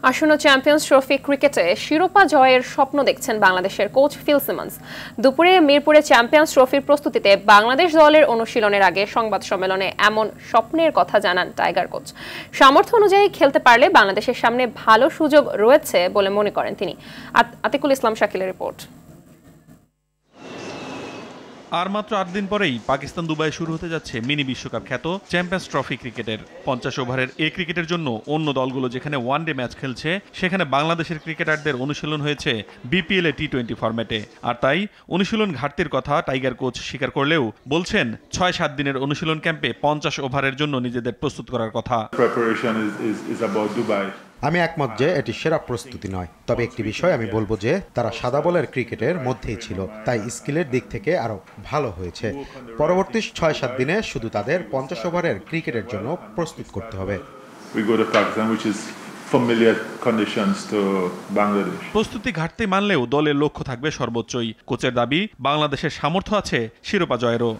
আসন্ন champions trophy ক্রিকেটে শিরোপা জয়ের স্বপ্ন দেখছেন বাংলাদেশের কোচ ফিল সিমন্স। দুপুরে মিরপুরে চ্যাম্পিয়ন্স ট্রফির প্রস্তুতিতে বাংলাদেশ দলের অনুশীলনের আগে সংবাদ সম্মেলনে এমন স্বপ্নের কথা জানান টাইগার কোচ। সামর্থ্য অনুযায়ী খেলতে পারলে বাংলাদেশের সামনে ভালো সুযোগ রয়েছে বলে মনে করেন তিনি। আতিকুল ইসলাম শাকিলের রিপোর্ট। আর মাত্র ৮ দিন পরেই পাকিস্তান দুবাইয়ে শুরু হতে যাচ্ছে মিনি বিশ্বকাপ খ্যাত চ্যাম্পিয়ন্স ট্রফি ক্রিকেটের ৫০ ওভারের এই ক্রিকেটের জন্য অন্য দলগুলো যেখানে ওয়ানডে ম্যাচ খেলছে, সেখানে বাংলাদেশের ক্রিকেটারদের অনুশীলন হয়েছে বিপিএল এ টি-20 ফরম্যাটে। আর তাই অনুশীলন ঘাটতির কথা টাইগার কোচ স্বীকার করলেও বলছেন ৬-৭ দিনের অনুশীলন ক্যাম্পে ৫০ ওভারের জন্য নিজেদের প্রস্তুত করার কথা। আমি একমত যে এটি সেরা প্রস্তুতি নয়, তবে একটি বিষয় আমি বলবো যে তারা সাদা বলের ক্রিকেটের মধ্যেই ছিল, তাই স্কিলের দিক থেকে আরো ভালো হয়েছে। পরবর্তী ৬-৭ দিনে শুধু তাদের ৫০ ওভারের ক্রিকেটের জন্য প্রস্তুত করতে হবে। প্রস্তুতি ঘাটতি মানলেও দলের লক্ষ্য থাকবে সর্বোচ্চই। কোচের দাবি, বাংলাদেশের সামর্থ্য আছে শিরোপা জয়েরও।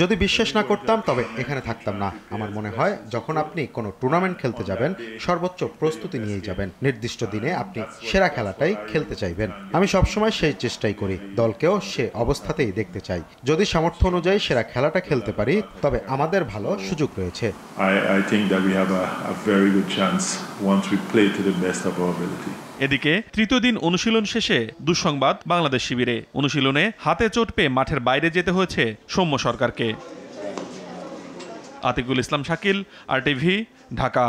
যদি বিশ্বাস না করতাম তবে এখানে থাকতাম না। আমার মনে হয় যখন আপনি কোনো টুর্নামেন্ট খেলতে যাবেন, সর্বোচ্চ প্রস্তুতি নিয়েই যাবেন। নির্দিষ্ট দিনে আপনি সেরা খেলাটাই খেলতে চাইবেন। আমি সবসময় সেই চেষ্টাই করি, দলকেও সে অবস্থাতেই দেখতে চাই। যদি সামর্থ্য অনুযায়ী সেরা খেলাটা খেলতে পারি, তবে আমাদের ভালো সুযোগ রয়েছে। এদিকে তৃতীয় দিন অনুশীলন শেষে দুঃসংবাদ বাংলাদেশ শিবিরে। অনুশীলনে হাতে চোট পেয়ে মাঠের বাইরে যেতে হয়েছে সৌম্য সরকারকে। আতিকুল ইসলাম শাকিল, RTV, ঢাকা।